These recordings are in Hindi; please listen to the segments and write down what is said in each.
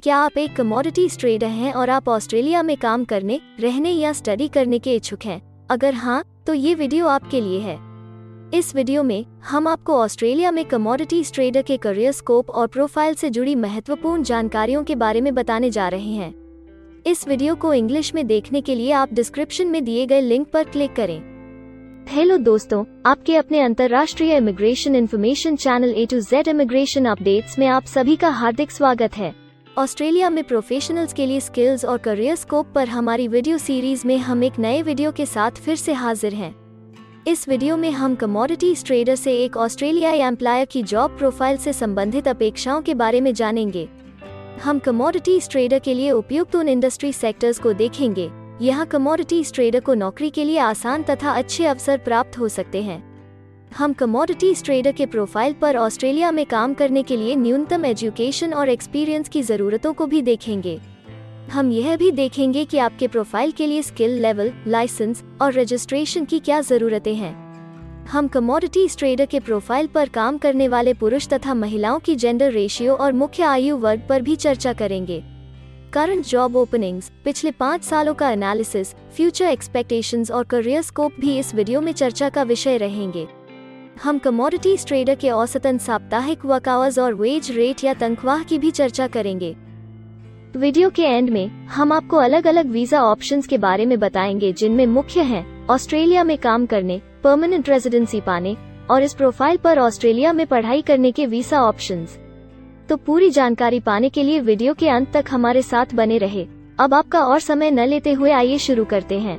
क्या आप एक कमोडिटीज ट्रेडर हैं और आप ऑस्ट्रेलिया में काम करने, रहने या स्टडी करने के इच्छुक हैं? अगर हाँ, तो ये वीडियो आपके लिए है। इस वीडियो में हम आपको ऑस्ट्रेलिया में कमोडिटीज ट्रेडर के करियर स्कोप और प्रोफाइल से जुड़ी महत्वपूर्ण जानकारियों के बारे में बताने जा रहे हैं। इस वीडियो को इंग्लिश में देखने के लिए आप डिस्क्रिप्शन में दिए गए लिंक पर क्लिक करें। हेलो दोस्तों, आपके अपने अंतर्राष्ट्रीय immigration information channel A to Z immigration updates में आप सभी का हार्दिक स्वागत है। ऑस्ट्रेलिया में प्रोफेशनल्स के लिए स्किल्स और करियर स्कोप पर हमारी वीडियो सीरीज में हम एक नए वीडियो के साथ फिर से हाजिर हैं। इस वीडियो में हम कमोडिटीज ट्रेडर से एक ऑस्ट्रेलियाई एम्प्लॉयर की जॉब प्रोफाइल से संबंधित अपेक्षाओं के बारे में जानेंगे। हम कमोडिटीज ट्रेडर के लिए उपयुक्त उन इंडस्ट्री सेक्टर्स को देखेंगे। यहाँ कमोडिटीज ट्रेडर को नौकरी के लिए आसान तथा अच्छे अवसर प्राप्त हो सकते हैं। हम कमोडिटीज ट्रेडर के प्रोफाइल पर ऑस्ट्रेलिया में काम करने के लिए न्यूनतम एजुकेशन और एक्सपीरियंस की ज़रूरतों को भी देखेंगे। हम यह भी देखेंगे कि आपके प्रोफाइल के लिए स्किल लेवल, लाइसेंस और रजिस्ट्रेशन की क्या ज़रूरतें हैं। हम कमोडिटीज ट्रेडर के प्रोफाइल पर काम करने वाले पुरुष तथा महिलाओं की जेंडर रेशियो और मुख्य आयु वर्ग पर भी चर्चा करेंगे। करंट जॉब ओपनिंग्स, पिछले 5 सालों का एनालिसिस, फ्यूचर एक्सपेक्टेशंस और करियर स्कोप भी इस वीडियो में चर्चा का विषय रहेंगे। हम कमोडिटीज ट्रेडर के औसतन साप्ताहिक वर्क आवर्स और वेज रेट या तनख्वाह की भी चर्चा करेंगे। वीडियो के एंड में हम आपको अलग अलग वीजा ऑप्शंस के बारे में बताएंगे, जिनमें मुख्य हैं ऑस्ट्रेलिया में काम करने, परमानेंट रेजिडेंसी पाने और इस प्रोफाइल पर ऑस्ट्रेलिया में पढ़ाई करने के वीजा ऑप्शंस। तो पूरी जानकारी पाने के लिए वीडियो के अंत तक हमारे साथ बने रहे। अब आपका और समय न लेते हुए आइए शुरू करते हैं।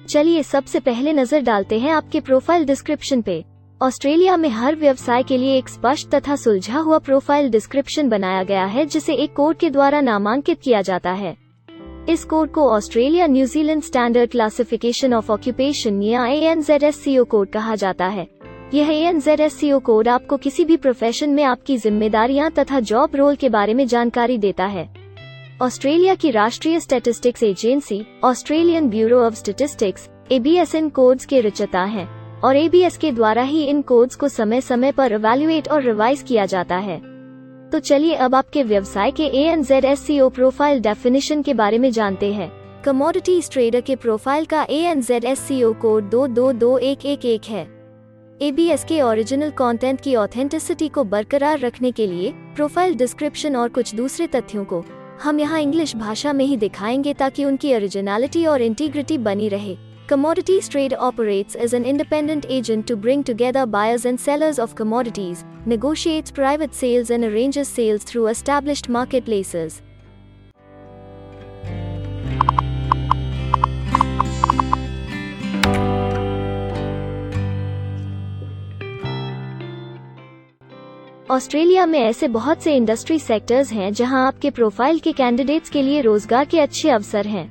चलिए सबसे पहले नजर डालते हैं आपके प्रोफाइल डिस्क्रिप्शन पे। ऑस्ट्रेलिया में हर व्यवसाय के लिए एक स्पष्ट तथा सुलझा हुआ प्रोफाइल डिस्क्रिप्शन बनाया गया है, जिसे एक कोड के द्वारा नामांकित किया जाता है। इस कोड को Australia New Zealand standard classification of occupation या ANZSCO कोड कहा जाता है। यह ANZSCO कोड आपको किसी भी प्रोफेशन में आपकी जिम्मेदारियां तथा जॉब रोल के बारे में जानकारी देता है। ऑस्ट्रेलिया की राष्ट्रीय statistics agency Australian bureau of statistics ABS in codes के रचयिता हैं और ABS के द्वारा ही इन कोड्स को समय समय पर इवैल्यूएट और रिवाइज किया जाता है। तो चलिए अब आपके व्यवसाय के ANZSCO प्रोफाइल डेफिनेशन के बारे में जानते हैं। कमोडिटीज ट्रेडर के प्रोफाइल का ANZSCO कोड 222111 है। ABS के ओरिजिनल कंटेंट की ऑथेंटिसिटी को बरकरार रखने के लिए प्रोफाइल डिस्क्रिप्शन और कुछ दूसरे तथ्यों को हम यहाँ इंग्लिश भाषा में ही दिखाएंगे, ताकि उनकी ओरिजिनलिटी और इंटीग्रिटी बनी रहे। Commodities trade operates as an independent agent to bring together buyers and sellers of commodities, negotiates private sales and arranges sales through established marketplaces. Australia में ऐसे बहुत से इंडस्ट्री सेक्टर्स हैं जहां आपके प्रोफाइल के कैंडिडेट्स के लिए रोजगार के अच्छे अवसर हैं।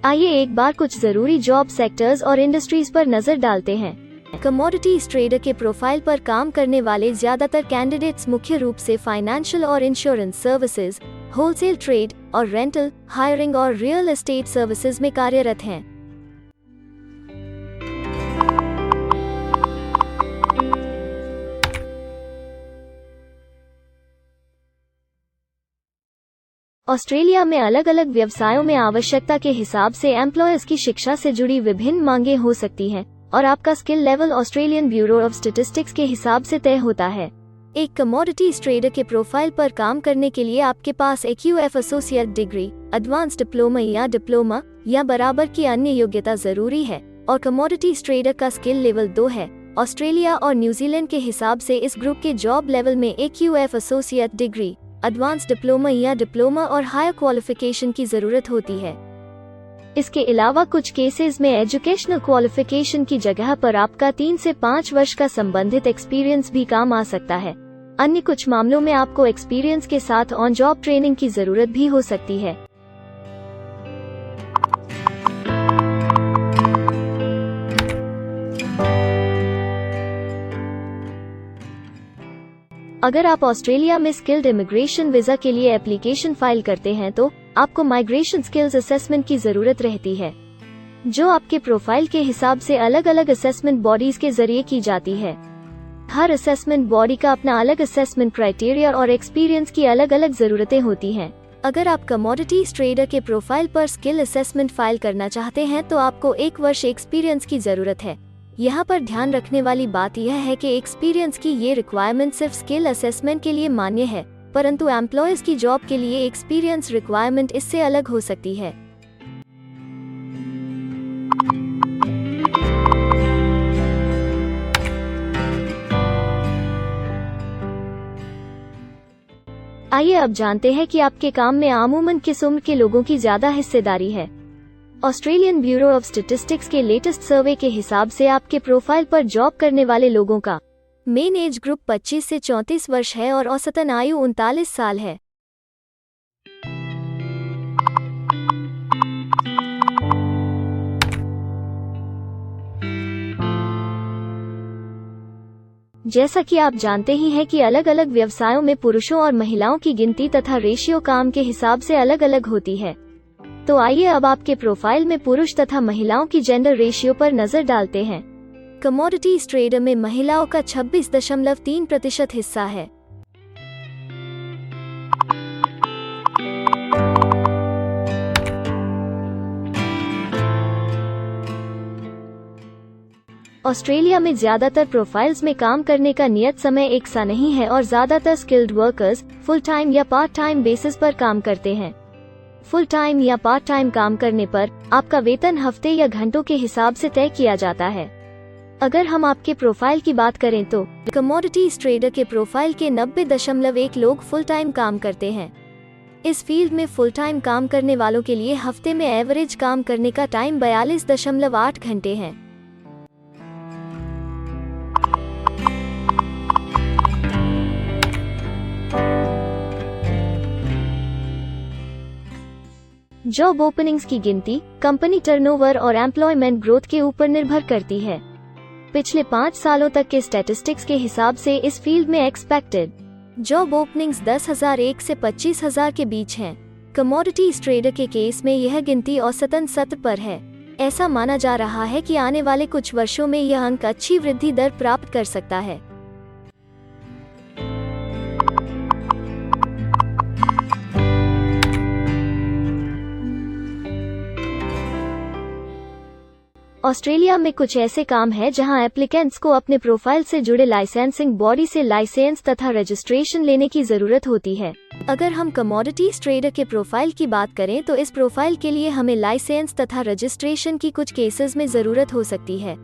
आइए एक बार कुछ जरूरी जॉब सेक्टर्स और इंडस्ट्रीज पर नजर डालते हैं। कमोडिटीज ट्रेडर के प्रोफाइल पर काम करने वाले ज्यादातर कैंडिडेट्स मुख्य रूप से फाइनेंशियल और इंश्योरेंस सर्विसेज, होलसेल ट्रेड और रेंटल, हायरिंग और रियल एस्टेट सर्विसेज में कार्यरत हैं। ऑस्ट्रेलिया में अलग अलग व्यवसायों में आवश्यकता के हिसाब से एम्प्लॉयर्स की शिक्षा से जुड़ी विभिन्न मांगें हो सकती हैं और आपका skill level Australian bureau of statistics के हिसाब से तय होता है। एक कमोडिटीज ट्रेडर के प्रोफाइल पर काम करने के लिए आपके पास AQF associate degree, advance diploma या बराबर की अन्य योग्यता जरूरी है और कमोडिटीज ट्रेडर का स्किल लेवल 2 है। ऑस्ट्रेलिया और न्यूजीलैंड के हिसाब से इस ग्रुप के जॉब लेवल में AQF associate degree, advance diploma और हायर क्वालिफिकेशन की जरूरत होती है। इसके अलावा कुछ केसेस में एजुकेशनल क्वालिफिकेशन की जगह पर आपका 3 से 5 वर्ष का संबंधित एक्सपीरियंस भी काम आ सकता है। अन्य कुछ मामलों में आपको एक्सपीरियंस के साथ ऑन जॉब ट्रेनिंग की जरूरत भी हो सकती है। अगर आप ऑस्ट्रेलिया में स्किल्ड इमिग्रेशन वीजा के लिए एप्लीकेशन फाइल करते हैं तो आपको माइग्रेशन स्किल्स असेसमेंट की जरूरत रहती है। जो आपके प्रोफाइल के हिसाब से अलग अलग असेसमेंट बॉडीज के जरिए की जाती है। हर असेसमेंट बॉडी का अपना अलग असेसमेंट क्राइटेरिया और एक्सपीरियंस की अलग अलग जरूरतें होती हैं। अगर आप कमोडिटीज ट्रेडर के प्रोफाइल पर स्किल असेसमेंट फाइल करना चाहते हैं तो आपको 1 वर्ष एक्सपीरियंस की जरूरत है। यहाँ पर ध्यान रखने वाली बात यह है कि एक्सपीरियंस की ये रिक्वायरमेंट सिर्फ स्किल असेसमेंट के लिए मान्य है, परंतु एम्प्लॉयज की जॉब के लिए एक्सपीरियंस रिक्वायरमेंट इससे अलग हो सकती है। आइए अब जानते हैं कि आपके काम में आमूमन किस उम्र के लोगों की ज्यादा हिस्सेदारी है। ऑस्ट्रेलियन ब्यूरो ऑफ स्टैटिस्टिक्स के लेटेस्ट सर्वे के हिसाब से आपके प्रोफाइल पर जॉब करने वाले लोगों का मेन एज ग्रुप 25 से 34 वर्ष है और औसतन आयु 39 साल है। जैसा कि आप जानते ही हैं कि अलग अलग व्यवसायों में पुरुषों और महिलाओं की गिनती तथा रेशियो काम के हिसाब से अलग अलग होती है। तो आइए अब आपके प्रोफाइल में पुरुष तथा महिलाओं की जेंडर रेशियो पर नजर डालते हैं। कमोडिटीज ट्रेडर में महिलाओं का 26.3% हिस्सा है। ऑस्ट्रेलिया में ज्यादातर प्रोफाइल्स में काम करने का नियत समय एक सा नहीं है और ज्यादातर स्किल्ड वर्कर्स फुल टाइम या पार्ट टाइम बेसिस पर काम करते हैं। फुल टाइम या पार्ट टाइम काम करने पर आपका वेतन हफ्ते या घंटों के हिसाब से तय किया जाता है। अगर हम आपके प्रोफाइल की बात करें तो कमोडिटीज ट्रेडर के प्रोफाइल के 90.1 लोग फुल टाइम काम करते हैं। इस फील्ड में फुल टाइम काम करने वालों के लिए हफ्ते में एवरेज काम करने का टाइम 42.8 घंटे है। जॉब ओपनिंग्स की गिनती कंपनी टर्नओवर और एम्प्लॉयमेंट ग्रोथ के ऊपर निर्भर करती है। पिछले 5 सालों तक के स्टैटिस्टिक्स के हिसाब से इस फील्ड में एक्सपेक्टेड जॉब ओपनिंग्स 10,001 से 25,000 के बीच हैं। कमोडिटीज ट्रेडर के केस में यह गिनती औसतन 70 पर है। ऐसा माना जा रहा है कि आने वाले कुछ वर्षों में यह अंक अच्छी वृद्धि दर प्राप्त कर सकता है। ऑस्ट्रेलिया में कुछ ऐसे काम हैं जहां एप्लीकेंट्स को अपने प्रोफाइल से जुड़े लाइसेंसिंग बॉडी से लाइसेंस तथा रजिस्ट्रेशन लेने की जरूरत होती है। अगर हम कमोडिटीज ट्रेडर के प्रोफाइल की बात करें तो इस प्रोफाइल के लिए हमें लाइसेंस तथा रजिस्ट्रेशन की कुछ केसेस में जरूरत हो सकती है।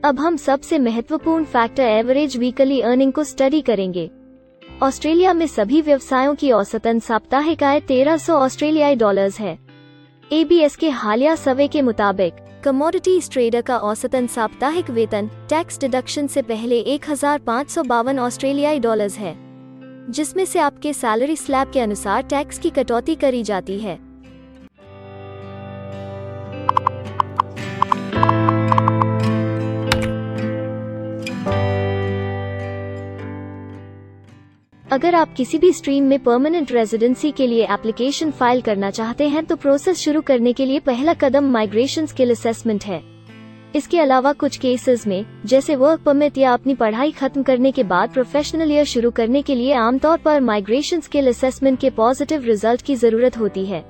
अब हम सबसे महत्वपूर्ण फैक्टर एवरेज वीकली अर्निंग को स्टडी करेंगे। ऑस्ट्रेलिया में सभी व्यवसायों की औसतन साप्ताहिक आय 1300 ऑस्ट्रेलियाई डॉलर्स है। ABS के हालिया सर्वे के मुताबिक कमोडिटीज ट्रेडर का औसतन साप्ताहिक वेतन टैक्स डिडक्शन से पहले 1552 ऑस्ट्रेलियाई डॉलर्स है, जिसमें से आपके सैलरी स्लैब के अनुसार टैक्स की कटौती करी जाती है। अगर आप किसी भी स्ट्रीम में परमानेंट रेजिडेंसी के लिए एप्लीकेशन फाइल करना चाहते हैं तो प्रोसेस शुरू करने के लिए पहला कदम माइग्रेशन स्किल असेसमेंट है। इसके अलावा कुछ केसेस में जैसे वर्क परमिट या अपनी पढ़ाई खत्म करने के बाद प्रोफेशनल ईयर शुरू करने के लिए आमतौर पर माइग्रेशन स्किल असेसमेंट के पॉजिटिव रिजल्ट की जरूरत होती है।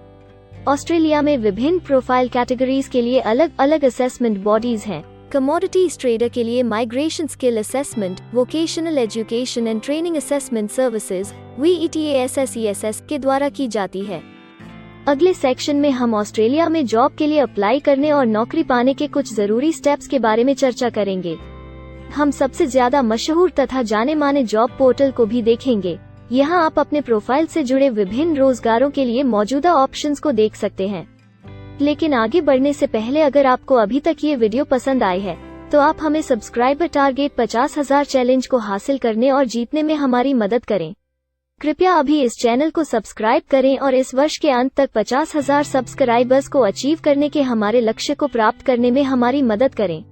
ऑस्ट्रेलिया में विभिन्न प्रोफाइल कैटेगरीज के लिए अलग अलग असेसमेंट बॉडीज हैं। कमोडिटीज ट्रेडर के लिए migration skill assessment vocational education and training assessment services VETASSESS के द्वारा की जाती है। अगले सेक्शन में हम ऑस्ट्रेलिया में जॉब के लिए अप्लाई करने और नौकरी पाने के कुछ जरूरी स्टेप्स के बारे में चर्चा करेंगे। हम सबसे ज्यादा मशहूर तथा जाने माने जॉब पोर्टल को भी देखेंगे। यहाँ आप अपने प्रोफाइल से जुड़े विभिन्न रोजगारों के लिए मौजूदा ऑप्शंस को देख सकते हैं। लेकिन आगे बढ़ने से पहले अगर आपको अभी तक ये वीडियो पसंद आई है तो आप हमें सब्सक्राइबर टारगेट 50,000 चैलेंज को हासिल करने और जीतने में हमारी मदद करें। कृपया अभी इस चैनल को सब्सक्राइब करें और इस वर्ष के अंत तक 50,000 सब्सक्राइबर्स को अचीव करने के हमारे लक्ष्य को प्राप्त करने में हमारी मदद करें।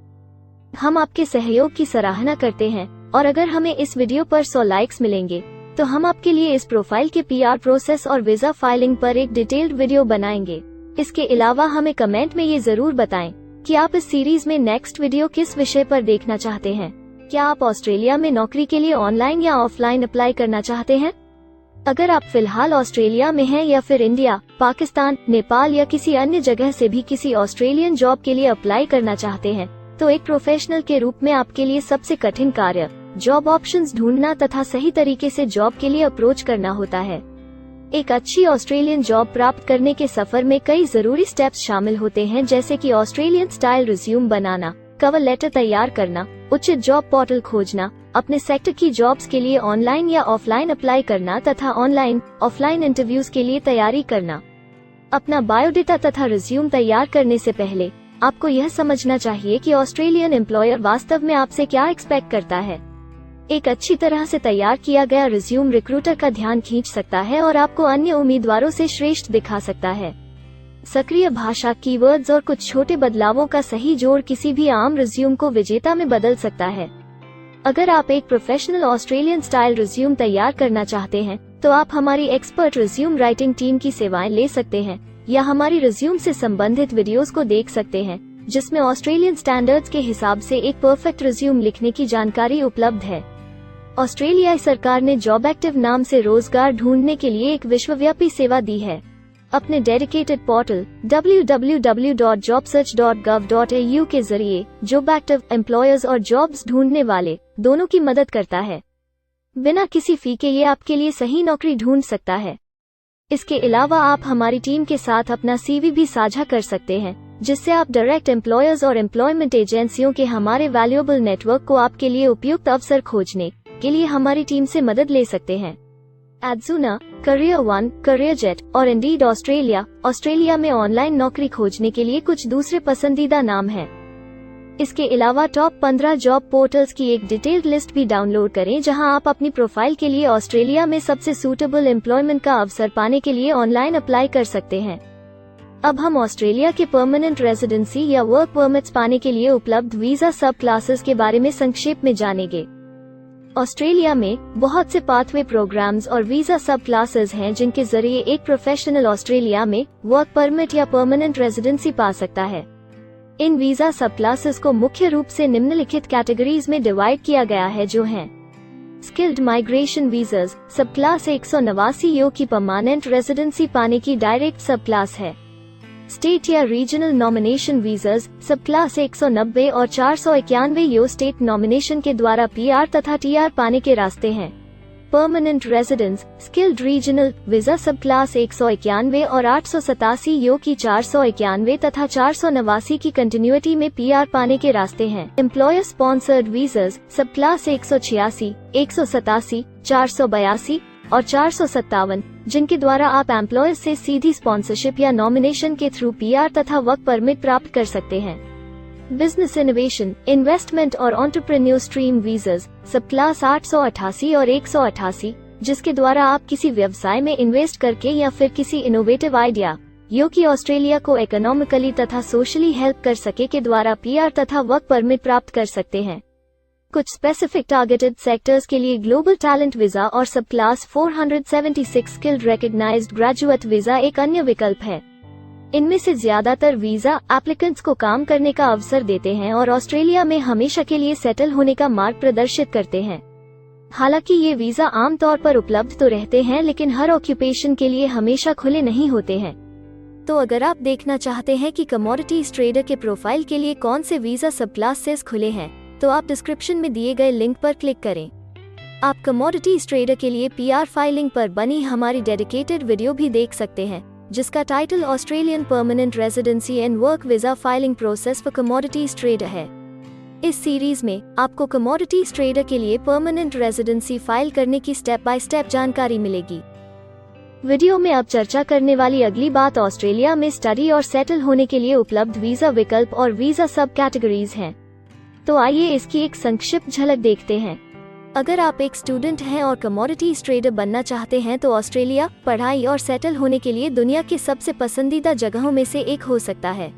हम आपके सहयोग की सराहना करते हैं। और अगर हमें इस वीडियो पर 100 लाइक्स मिलेंगे तो हम आपके लिए इस प्रोफाइल के PR प्रोसेस और वीजा फाइलिंग पर एक डिटेल्ड वीडियो बनाएंगे। इसके अलावा हमें कमेंट में ये जरूर बताएं कि आप इस सीरीज में नेक्स्ट वीडियो किस विषय पर देखना चाहते हैं। क्या आप ऑस्ट्रेलिया में नौकरी के लिए ऑनलाइन या ऑफलाइन अप्लाई करना चाहते हैं? अगर आप फिलहाल ऑस्ट्रेलिया में हैं या फिर इंडिया, पाकिस्तान, नेपाल या किसी अन्य जगह से भी किसी ऑस्ट्रेलियन जॉब के लिए अप्लाई करना चाहते हैं, तो एक प्रोफेशनल के रूप में आपके लिए सबसे कठिन कार्य जॉब ऑप्शंस ढूंढना तथा सही तरीके से जॉब के लिए अप्रोच करना होता है। एक अच्छी ऑस्ट्रेलियन जॉब प्राप्त करने के सफर में कई जरूरी स्टेप्स शामिल होते हैं, जैसे कि ऑस्ट्रेलियन स्टाइल रिज्यूम बनाना, कवर लेटर तैयार करना, उचित जॉब पोर्टल खोजना, अपने सेक्टर की जॉब्स के लिए ऑनलाइन या ऑफलाइन अप्लाई करना तथा ऑनलाइन ऑफलाइन इंटरव्यूज के लिए तैयारी करना। अपना बायोडेटा तथा रिज्यूम तैयार करने से पहले आपको यह समझना चाहिए कि ऑस्ट्रेलियन एम्प्लॉयर वास्तव में आपसे क्या एक्सपेक्ट करता है। एक अच्छी तरह से तैयार किया गया रिज्यूम रिक्रूटर का ध्यान खींच सकता है और आपको अन्य उम्मीदवारों से श्रेष्ठ दिखा सकता है। सक्रिय भाषा, कीवर्ड्स और कुछ छोटे बदलावों का सही जोड़ किसी भी आम रिज्यूम को विजेता में बदल सकता है। अगर आप एक प्रोफेशनल ऑस्ट्रेलियन स्टाइल रिज्यूम तैयार करना चाहते हैं, तो आप हमारी एक्सपर्ट रिज्यूम राइटिंग टीम की सेवाएं ले सकते हैं या हमारी रिज्यूम से संबंधित वीडियोस को देख सकते हैं, जिसमें ऑस्ट्रेलियन स्टैंडर्ड्स के हिसाब से एक परफेक्ट रिज्यूम लिखने की जानकारी उपलब्ध है। ऑस्ट्रेलियाई सरकार ने जॉब एक्टिव नाम से रोजगार ढूंढने के लिए एक विश्वव्यापी सेवा दी है। अपने डेडिकेटेड पोर्टल www.jobsearch.gov.au के जरिए जॉब एक्टिव एम्प्लॉयर्स और जॉब्स ढूंढने वाले दोनों की मदद करता है। बिना किसी फी के ये आपके लिए सही नौकरी ढूंढ सकता है। इसके अलावा आप हमारी टीम के साथ अपना CV भी साझा कर सकते हैं, जिससे आप डायरेक्ट एम्प्लॉयर्स और एम्प्लॉयमेंट एजेंसियों के हमारे वैल्यूएबल नेटवर्क को आपके लिए उपयुक्त अवसर खोजने के लिए हमारी टीम से मदद ले सकते हैं। एडजुना, करियर वन, करियर जेट और इंडीड ऑस्ट्रेलिया में ऑनलाइन नौकरी खोजने के लिए कुछ दूसरे पसंदीदा नाम हैं। इसके अलावा टॉप 15 जॉब पोर्टल्स की एक डिटेल्ड लिस्ट भी डाउनलोड करें, जहां आप अपनी प्रोफाइल के लिए ऑस्ट्रेलिया में सबसे सूटेबल एम्प्लॉयमेंट का अवसर पाने के लिए ऑनलाइन अप्लाई कर सकते हैं। अब हम ऑस्ट्रेलिया के परमानेंट रेजिडेंसी या वर्क परमिट्स पाने के लिए उपलब्ध वीजा सब क्लासेस के बारे में संक्षेप में जानेंगे। ऑस्ट्रेलिया में बहुत से पाथवे प्रोग्राम्स और वीजा सब क्लासेस हैं, जिनके जरिए एक प्रोफेशनल ऑस्ट्रेलिया में वर्क परमिट या परमानेंट रेजिडेंसी पा सकता है। इन वीजा सब क्लासेस को मुख्य रूप से निम्नलिखित कैटेगरीज में डिवाइड किया गया है, जो हैं स्किल्ड माइग्रेशन वीजास सब क्लास 189 यो की परमानेंट रेजिडेंसी पाने की डायरेक्ट सब क्लास है। स्टेट या रीजनल नॉमिनेशन वीजास सब क्लास 190 और 491 यो स्टेट नॉमिनेशन के द्वारा PR तथा TR पाने के रास्ते हैं। Permanent residence skilled regional visa सब क्लास 191 और 887 यो की 491 तथा 489 की कंटिन्यूटी में PR पाने के रास्ते हैं। एम्प्लॉयर स्पॉन्सर्ड वीजास सब क्लास 186, 187, 482 और 457, जिनके द्वारा आप एम्प्लॉयर से सीधी स्पॉन्सरशिप या नॉमिनेशन के थ्रू PR तथा वर्क परमिट प्राप्त कर सकते हैं। बिजनेस इनोवेशन, इन्वेस्टमेंट और एंटरप्रेन्योर स्ट्रीम वीजास सब क्लास 888 और 188, जिसके द्वारा आप किसी व्यवसाय में इन्वेस्ट करके या फिर किसी इनोवेटिव आइडिया यो कि ऑस्ट्रेलिया को इकोनॉमिकली तथा सोशली हेल्प कर सके के द्वारा PR तथा वर्क परमिट प्राप्त कर सकते हैं। कुछ स्पेसिफिक टारगेटेड सेक्टर्स के लिए ग्लोबल टैलेंट वीजा और sub class 476 skilled recognised graduate visa एक अन्य विकल्प है। इनमें से ज्यादातर वीजा एप्लीकेंट्स को काम करने का अवसर देते हैं और ऑस्ट्रेलिया में हमेशा के लिए सेटल होने का मार्ग प्रदर्शित करते हैं। हालांकि ये वीजा आमतौर पर उपलब्ध तो रहते हैं, लेकिन हर ऑक्यूपेशन के लिए हमेशा खुले नहीं होते हैं। तो अगर आप देखना चाहते हैं कि कमोडिटीज ट्रेडर के प्रोफाइल के लिए कौन से वीजा सब क्लासेस खुले हैं, तो आप डिस्क्रिप्शन में दिए गए लिंक पर क्लिक करें। आप कमोडिटीज ट्रेडर के लिए PR फाइलिंग पर बनी हमारी डेडिकेटेड वीडियो भी देख सकते हैं, जिसका title Australian permanent residency and work visa filing process for commodities trader है। इस सीरीज में आपको कमोडिटीज ट्रेडर के लिए परमानेंट रेजिडेंसी फाइल करने की स्टेप बाय स्टेप जानकारी मिलेगी। वीडियो में अब चर्चा करने वाली अगली बात ऑस्ट्रेलिया में स्टडी और सेटल होने के लिए उपलब्ध वीजा विकल्प और वीजा सब कैटेगरीज हैं। तो आइए इसकी एक संक्षिप्त झलक देखते हैं। अगर आप एक स्टूडेंट हैं और कमोडिटीज ट्रेडर बनना चाहते हैं, तो ऑस्ट्रेलिया पढ़ाई और सेटल होने के लिए दुनिया के सबसे पसंदीदा जगहों में से एक हो सकता है।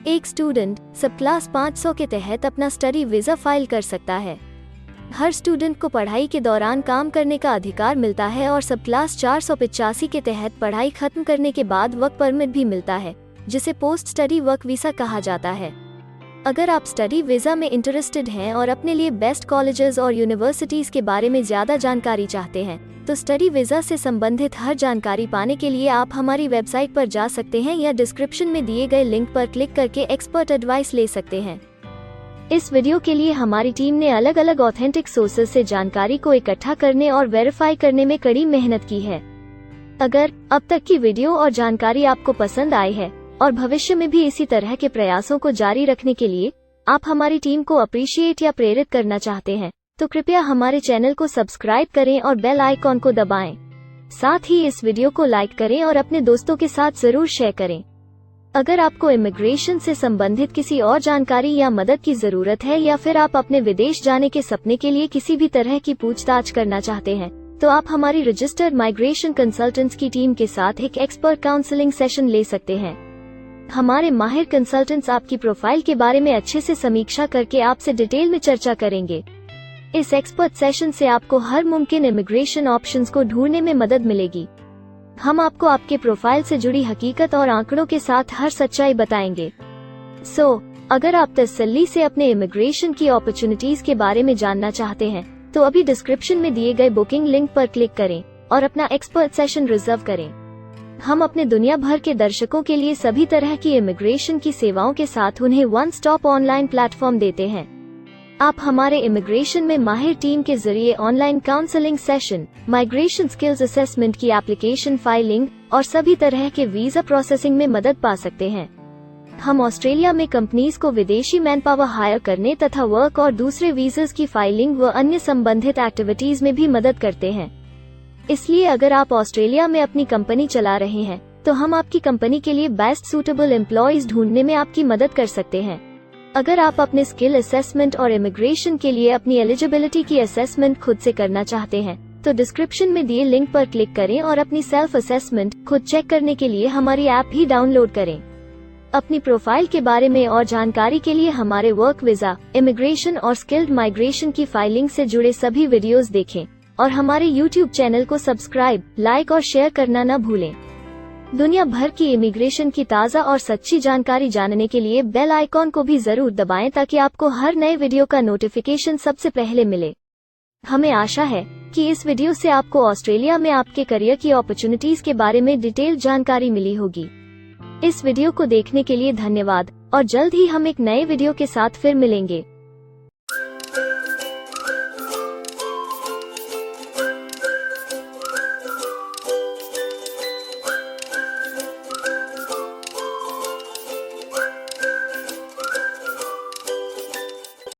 एक स्टूडेंट सब क्लास 500 के तहत अपना स्टडी वीजा फाइल कर सकता है। हर स्टूडेंट को पढ़ाई के दौरान काम करने का अधिकार मिलता है और सब क्लास 485 के तहत पढ़ाई खत्म करने के बाद वर्क परमिट भी मिलता है, जिसे पोस्ट स्टडी वर्क वीसा कहा जाता है। अगर आप स्टडी वीजा में इंटरेस्टेड हैं और अपने लिए बेस्ट कॉलेजेस और यूनिवर्सिटीज के बारे में ज़्यादा जानकारी चाहते हैं, तो स्टडी वीजा से संबंधित हर जानकारी पाने के लिए आप हमारी वेबसाइट पर जा सकते हैं या डिस्क्रिप्शन में दिए गए लिंक पर क्लिक करके एक्सपर्ट एडवाइस ले सकते हैं। इस वीडियो के लिए हमारी टीम ने अलग अलग ऑथेंटिक सोर्सेज से जानकारी को इकट्ठा करने और वेरीफाई करने में कड़ी मेहनत की है। अगर अब तक की वीडियो और जानकारी आपको पसंद आई है और भविष्य में भी इसी तरह के प्रयासों को जारी रखने के लिए आप हमारी टीम को अप्रिशिएट या प्रेरित करना चाहते हैं, तो कृपया हमारे चैनल को सब्सक्राइब करें और बेल आइकॉन को दबाएं। साथ ही इस वीडियो को लाइक करें और अपने दोस्तों के साथ जरूर शेयर करें। अगर आपको इमिग्रेशन से संबंधित किसी और जानकारी या मदद की जरूरत है या फिर आप अपने विदेश जाने के सपने के लिए किसी भी तरह की पूछताछ करना चाहते हैं, तो आप हमारी रजिस्टर्ड माइग्रेशन कंसल्टेंट्स की टीम के साथ एक एक्सपर्ट काउंसलिंग सेशन ले सकते हैं। हमारे माहिर कंसल्टेंट्स आपकी प्रोफाइल के बारे में अच्छे से समीक्षा करके आपसे डिटेल में चर्चा करेंगे। इस एक्सपर्ट सेशन से आपको हर मुमकिन इमिग्रेशन ऑप्शंस को ढूंढने में मदद मिलेगी। हम आपको आपके प्रोफाइल से जुड़ी हकीकत और आंकड़ों के साथ हर सच्चाई बताएंगे। अगर आप तसल्ली से अपने इमिग्रेशन की अपॉर्चुनिटीज के बारे में जानना चाहते हैं, तो अभी डिस्क्रिप्शन में दिए गए बुकिंग लिंक पर क्लिक करें और अपना एक्सपर्ट सेशन रिजर्व करें। हम अपने दुनिया भर के दर्शकों के लिए सभी तरह की इमिग्रेशन की सेवाओं के साथ उन्हें वन स्टॉप ऑनलाइन प्लेटफॉर्म देते हैं। आप हमारे इमिग्रेशन में माहिर टीम के जरिए online counselling session, migration skills assessment की एप्लीकेशन फाइलिंग और सभी तरह के वीजा प्रोसेसिंग में मदद पा सकते हैं। हम ऑस्ट्रेलिया में कंपनीज को विदेशी मैन पावर हायर करने तथा वर्क और दूसरे वीजास की फाइलिंग व अन्य संबंधित एक्टिविटीज में भी मदद करते हैं। इसलिए अगर आप ऑस्ट्रेलिया में अपनी कंपनी चला रहे हैं, तो हम आपकी कंपनी के लिए बेस्ट सूटेबल एम्प्लॉयज ढूंढने में आपकी मदद कर सकते हैं। अगर आप अपने स्किल असेसमेंट और इमिग्रेशन के लिए अपनी एलिजिबिलिटी की असेसमेंट खुद से करना चाहते हैं, तो डिस्क्रिप्शन में दिए लिंक पर क्लिक करें और अपनी सेल्फ असेसमेंट खुद चेक करने के लिए हमारी ऐप ही डाउनलोड करें। अपनी प्रोफाइल के बारे में और जानकारी के लिए हमारे वर्क वीजा, इमिग्रेशन और स्किल्ड माइग्रेशन की फाइलिंग से जुड़े सभी वीडियोस देखें और हमारे YouTube चैनल को सब्सक्राइब, लाइक और शेयर करना न भूलें। दुनिया भर की इमिग्रेशन की ताज़ा और सच्ची जानकारी जानने के लिए बेल आइकॉन को भी जरूर दबाएं ताकि आपको हर नए वीडियो का नोटिफिकेशन सबसे पहले मिले। हमें आशा है कि इस वीडियो से आपको ऑस्ट्रेलिया में आपके करियर की अपॉर्चुनिटीज के बारे में डिटेल जानकारी मिली होगी। इस वीडियो को देखने के लिए धन्यवाद और जल्द ही हम एक नए वीडियो के साथ फिर मिलेंगे।